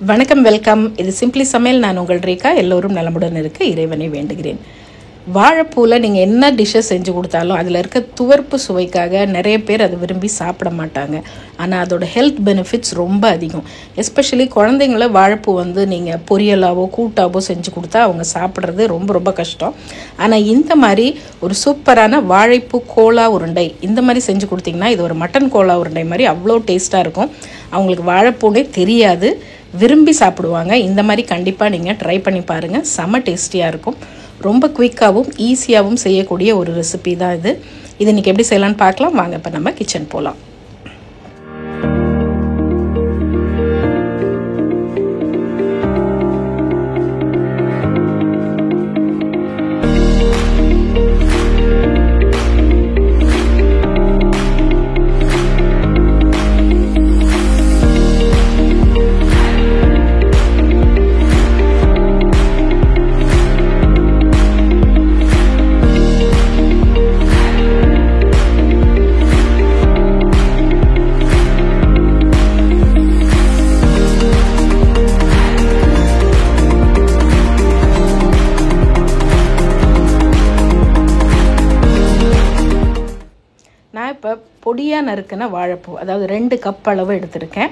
வணக்கம், வெல்கம். இது சிம்பிளி சமையல். நான் உங்கள் ரேகா. எல்லோரும் நலமுடன் இருக்க இறைவனை வேண்டுகிறேன். வாழைப்பூவில் நீங்கள் என்ன டிஷ்ஷஸ் செஞ்சு கொடுத்தாலும் அதில் இருக்க துவர்ப்பு சுவைக்காக நிறைய பேர் அதை விரும்பி சாப்பிட மாட்டாங்க. ஆனால் அதோட ஹெல்த் பெனிஃபிட்ஸ் ரொம்ப அதிகம். எஸ்பெஷலி குழந்தைங்கள வாழைப்பூ நீங்கள் பொரியலாவோ கூட்டாவோ செஞ்சு கொடுத்தா அவங்க சாப்பிட்றது ரொம்ப ரொம்ப கஷ்டம். ஆனால் இந்த மாதிரி ஒரு சூப்பரான வாழைப்பூ கோலா உருண்டை இந்த மாதிரி செஞ்சு கொடுத்தீங்கன்னா இது ஒரு மட்டன் கோலா உருண்டை மாதிரி அவ்வளோ டேஸ்ட்டாக இருக்கும். அவங்களுக்கு வாழைப்பூனே தெரியாது, விரும்பி சாப்பிடுவாங்க. இந்த மாதிரி கண்டிப்பாக நீங்கள் ட்ரை பண்ணி பாருங்கள். செம டேஸ்டியாக இருக்கும். ரொம்ப குயிக்காகவும் ஈஸியாகவும் செய்யக்கூடிய ஒரு ரெசிபி தான் இது. இன்றைக்கி எப்படி செய்யலான்னு பார்க்கலாம் வாங்க. இப்போ நம்ம கிச்சன் போகலாம். நான் இப்போ பொடியாக நறுக்கின வாழைப்பூ, அதாவது 2 கப் அளவு எடுத்திருக்கேன்.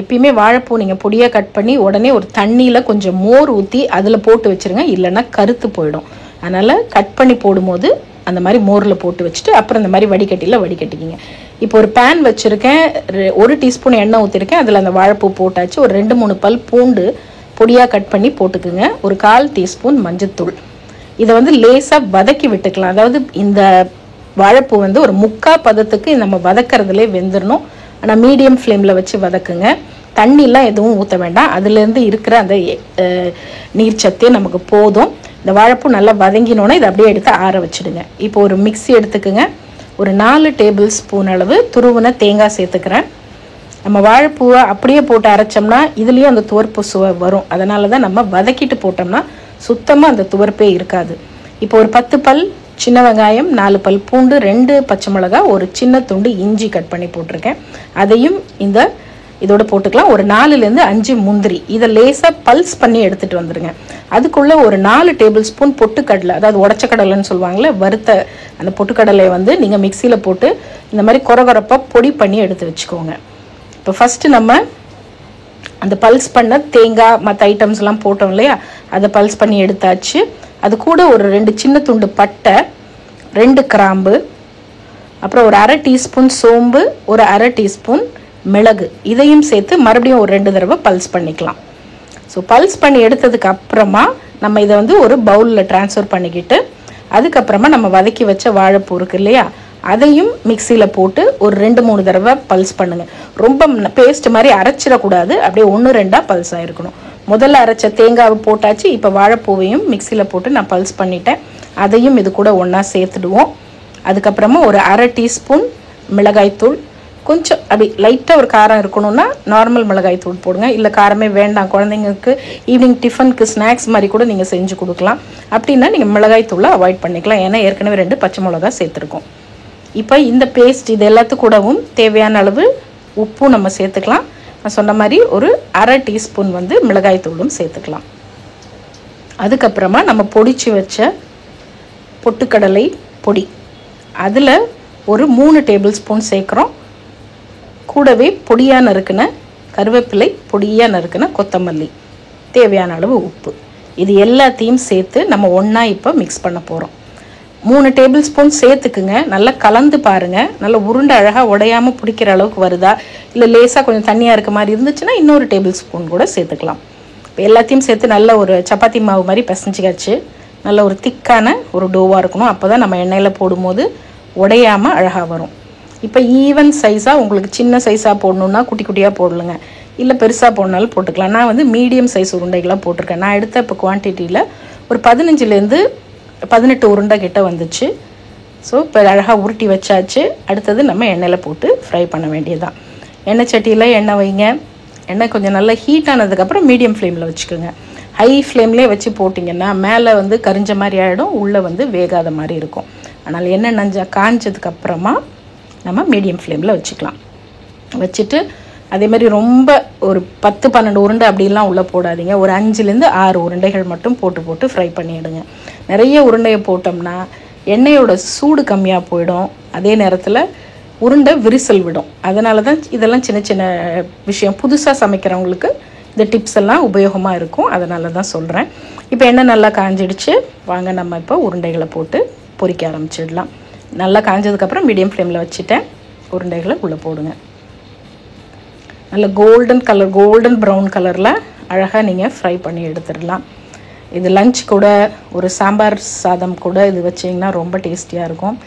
எப்பயுமே வாழைப்பூ நீங்கள் பொடியாக கட் பண்ணி உடனே ஒரு தண்ணியில் கொஞ்சம் மோர் ஊற்றி அதில் போட்டு வச்சுருங்க, இல்லைன்னா கருத்து போயிடும். அதனால் கட் பண்ணி போடும்போது அந்த மாதிரி மோரில் போட்டு வச்சுட்டு அப்புறம் இந்த மாதிரி வடிகட்டிக்கிங்க. இப்போ ஒரு பேன் வச்சுருக்கேன், 1 டீஸ்பூன் எண்ணெய் ஊற்றிருக்கேன். அதில் அந்த வாழைப்பூ போட்டாச்சு. ஒரு 2-3 பல் பூண்டு பொடியாக கட் பண்ணி போட்டுக்குங்க. ஒரு 1/4 டீஸ்பூன் மஞ்சத்தூள். இதை லேசாக வதக்கி விட்டுக்கலாம். அதாவது இந்த வாழைப்பூ ஒரு 3/4 பதத்துக்கு நம்ம வதக்கிறதுலே வெந்துடணும். ஆனால் மீடியம் ஃப்ளேமில் வச்சு வதக்குங்க. தண்ணிலாம் எதுவும் ஊற்ற வேண்டாம். அதுலேருந்து இருக்கிற அந்த நீர்ச்சத்தே நமக்கு போதும். இந்த வாழைப்பூ நல்லா வதங்கினோன்னே இதை அப்படியே எடுத்து ஆற வச்சுடுங்க. இப்போ ஒரு மிக்ஸி எடுத்துக்குங்க. ஒரு 4 டேபிள் ஸ்பூன் அளவு துருவின தேங்காய் சேர்த்துக்கிறேன். நம்ம வாழைப்பூவை அப்படியே போட்டு அரைச்சோம்னா இதுலேயும் அந்த துவர்ப்பு சுவை வரும். அதனால தான் நம்ம வதக்கிட்டு போட்டோம்னா சுத்தமாக அந்த துவர்ப்பே இருக்காது. இப்போ ஒரு 10 பல் சின்ன வெங்காயம், 4 பல் பூண்டு, 2 பச்சை மிளகாய், ஒரு சின்ன துண்டு இஞ்சி கட் பண்ணி போட்டிருக்கேன். அதையும் இதோட போட்டுக்கலாம். ஒரு 4-5 முந்திரி. இதை லேசாக பல்ஸ் பண்ணி எடுத்துகிட்டு வந்துடுங்க. அதுக்குள்ளே ஒரு 4 டேபிள் ஸ்பூன் பொட்டுக்கடலை, அதாவது உடச்ச கடலைன்னு சொல்லுவாங்களே, வறுத்த அந்த பொட்டுக்கடலையை நீங்கள் மிக்சியில் போட்டு இந்த மாதிரி கொரகொரப்பாக பொடி பண்ணி எடுத்து வச்சுக்கோங்க. இப்போ ஃபஸ்ட்டு நம்ம அந்த பல்ஸ் பண்ண தேங்காய் மற்ற ஐட்டம்ஸ்லாம் போட்டோம் இல்லையா, அதை பல்ஸ் பண்ணி எடுத்தாச்சு. அது கூட ஒரு 2 சின்ன துண்டு பட்டை, 2 கிராம்பு, அப்புறம் ஒரு 1/2 டீஸ்பூன் சோம்பு, ஒரு 1/2 டீஸ்பூன் மிளகு, இதையும் சேர்த்து மறுபடியும் ஒரு 2 தடவை பல்ஸ் பண்ணிக்கலாம். ஸோ பல்ஸ் பண்ணி எடுத்ததுக்கு அப்புறமா நம்ம இதை ஒரு பவுலில் ட்ரான்ஸ்ஃபர் பண்ணிக்கிட்டு அதுக்கப்புறமா நம்ம வதக்கி வச்ச வாழைப்பூ இருக்கு இல்லையா, அதையும் மிக்சியில் போட்டு ஒரு 2-3 தடவை பல்ஸ் பண்ணுங்கள். ரொம்ப பேஸ்ட் மாதிரி அரைச்சிடக்கூடாது, அப்படியே 1-2 பல்ஸ் ஆகிருக்கணும். முதல்ல அரைச்ச தேங்காவை போட்டாச்சு. இப்போ வாழைப்பூவையும் மிக்சியில் போட்டு நான் பல்ஸ் பண்ணிட்டேன். அதையும் இது கூட ஒன்றா சேர்த்துடுவோம். அதுக்கப்புறமா ஒரு 1/2 டீஸ்பூன் மிளகாய்த்தூள். கொஞ்சம் அப்படி லைட்டாக ஒரு காரம் இருக்கணும்னா நார்மல் மிளகாய்த்தூள் போடுங்க. இல்லை காரமே வேண்டாம், குழந்தைங்களுக்கு ஈவினிங் டிஃபனுக்கு ஸ்நாக்ஸ் மாதிரி கூட நீங்கள் செஞ்சு கொடுக்கலாம். அப்படின்னா நீங்கள் மிளகாய்த்தூளை அவாய்ட் பண்ணிக்கலாம். ஏன்னா ஏற்கனவே 2 பச்சை மிளகாய் சேர்த்துருக்கோம். இப்போ இந்த பேஸ்ட் இது எல்லாத்துக்கும் கூடவும் தேவையான அளவு உப்பு நம்ம சேர்த்துக்கலாம். நான் சொன்ன மாதிரி ஒரு 1/2 டீஸ்பூன் மிளகாய்த்தூளும் சேர்த்துக்கலாம். அதுக்கப்புறமா நம்ம பொடிச்சு வச்ச பொட்டுக்கடலை பொடி, அதில் ஒரு 3 டேபிள் ஸ்பூன் சேர்க்குறோம். கூடவே பொடியாக நறுக்கின கருவேப்பிலை, பொடியாக நறுக்கின கொத்தமல்லி, தேவையான அளவு உப்பு, இது எல்லாத்தையும் சேர்த்து நம்ம ஒன்றா இப்போ மிக்ஸ் பண்ண போகிறோம். 3 டேபிள் ஸ்பூன் சேர்த்துக்குங்க. நல்லா கலந்து பாருங்கள். நல்லா உருண்டை அழகாக உடையாமல் பிடிக்கிற அளவுக்கு வருதா, இல்லை லேசாக கொஞ்சம் தண்ணியாக இருக்க மாதிரி இருந்துச்சுன்னா இன்னொரு டேபிள் ஸ்பூன் கூட சேர்த்துக்கலாம். இப்போ எல்லாத்தையும் சேர்த்து நல்ல ஒரு சப்பாத்தி மாவு மாதிரி பிசைஞ்சிக்காச்சு. நல்ல ஒரு திக்கான ஒரு டோவாக இருக்கணும். அப்போ தான் நம்ம எண்ணெயில் போடும்போது உடையாமல் அழகாக வரும். இப்போ ஈவன் சைஸாக உங்களுக்கு சின்ன சைஸாக போடணுன்னா குட்டி குட்டியாக போடலுங்க, இல்லை பெருசாக போடனாலும் போட்டுக்கலாம். நான் மீடியம் சைஸ் உருண்டைகளாக போட்டிருக்கேன். நான் எடுத்த இப்போ குவான்டிட்டியில் ஒரு 15-18 உருண்டை கிட்ட வந்துச்சு. ஸோ இப்போ அழகாக உருட்டி வச்சாச்சு. அடுத்தது நம்ம எண்ணெயில் போட்டு ஃப்ரை பண்ண வேண்டியதுதான். எண்ணெய் சட்டியில் எண்ணெய் வைங்க. எண்ணெய் கொஞ்சம் நல்லா ஹீட் ஆனதுக்கப்புறம் மீடியம் ஃப்ளேமில் வச்சுக்கோங்க. ஹை ஃப்ளேம்லேயே வச்சு போட்டிங்கன்னா மேலே கரிஞ்ச மாதிரி ஆகிடும், உள்ளே வேகாத மாதிரி இருக்கும். அதனால் எண்ணெய் காஞ்சதுக்கப்புறமா நம்ம மீடியம் ஃப்ளேமில் வச்சுக்கலாம். வச்சுட்டு அதே மாதிரி ரொம்ப ஒரு 10-12 உருண்டை அப்படிலாம் உள்ளே போடாதீங்க. ஒரு 5லேருந்து 6 உருண்டைகள் மட்டும் போட்டு ஃப்ரை பண்ணிவிடுங்க. நிறைய உருண்டையை போட்டோம்னா எண்ணெயோட சூடு கம்மியாக போயிடும், அதே நேரத்தில் உருண்டை விரிசல் விடும். அதனால தான் இதெல்லாம் சின்ன சின்ன விஷயம், புதுசாக சமைக்கிறவங்களுக்கு இந்த டிப்ஸ் எல்லாம் உபயோகமாக இருக்கும், அதனால தான் சொல்கிறேன். இப்போ எண்ணெய் நல்லா காஞ்சிடுச்சு, வாங்க நம்ம இப்போ உருண்டைகளை போட்டு பொரிக்க ஆரம்பிச்சிடலாம். நல்லா காஞ்சதுக்கப்புறம் மீடியம் ஃப்ளேமில் வச்சுட்டேன். உருண்டைகளை உள்ளே போடுங்க. நல்ல கோல்டன் ப்ரௌன் கலரில் அழகாக நீங்கள் ஃப்ரை பண்ணி எடுத்துடலாம். இது லஞ்ச் கூட, ஒரு சாம்பார் சாதம் கூட இது வச்சிங்கன்னா ரொம்ப டேஸ்டியாக இருக்கும்.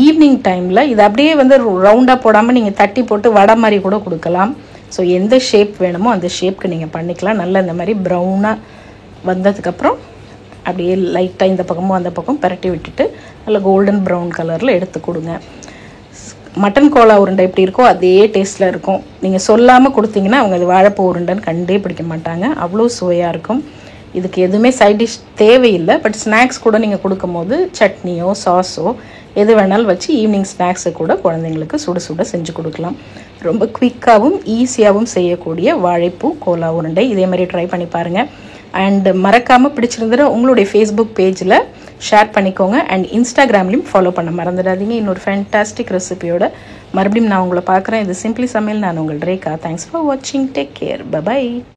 ஈவினிங் டைமில் இது அப்படியே வந்து ரவுண்டாக போடாமல் நீங்கள் தட்டி போட்டு வடை மாதிரி கூட கொடுக்கலாம். ஸோ எந்த ஷேப் வேணுமோ அந்த ஷேப்க்கு நீங்கள் பண்ணிக்கலாம். நல்லா இந்த மாதிரி ப்ரௌனாக வந்ததுக்கப்புறம் அப்படியே லைட்டாக இந்த பக்கமும் அந்த பக்கம் பரட்டி விட்டுட்டு நல்லா கோல்டன் ப்ரௌன் கலரில் எடுத்து கொடுங்க. மட்டன் கோலா உருண்டை எப்படி இருக்கோ அதே டேஸ்ட்டில் இருக்கும். நீங்கள் சொல்லாமல் கொடுத்தீங்கன்னா அவங்க அது வாழைப்பூ உருண்டைன்னு கண்டே பிடிக்க மாட்டாங்க, அவ்வளோ சுவையாக இருக்கும். இதுக்கு எதுவுமே சைட் டிஷ் தேவையில்லை. பட் ஸ்நாக்ஸ் கூட நீங்கள் கொடுக்கும் போது சட்னியோ சாஸோ எது வேணாலும் வச்சு ஈவினிங் ஸ்நாக்ஸை கூட குழந்தைங்களுக்கு சுட செஞ்சு கொடுக்கலாம். ரொம்ப குயிக்காகவும் ஈஸியாகவும் செய்யக்கூடிய வாழைப்பூ கோலா உருண்டை இதே மாதிரி ட்ரை பண்ணி பாருங்கள். அண்ட் மறக்காமல் பிடிச்சிருந்தா உங்களுடைய ஃபேஸ்புக் பேஜில் ஷேர் பண்ணிக்கோங்க. அண்ட் இன்ஸ்டாகிராம்லையும் ஃபாலோ பண்ண மறந்துடாதீங்க. இன்னொரு ஃபேண்டாஸ்டிக் ரெசிபியோட மறுபடியும் நான் உங்களை பார்க்குறேன். இது சிம்பிளி சமையல். நான் உங்கள் ரேகா. தேங்க்ஸ் ஃபார் வாட்சிங். Take care. பை.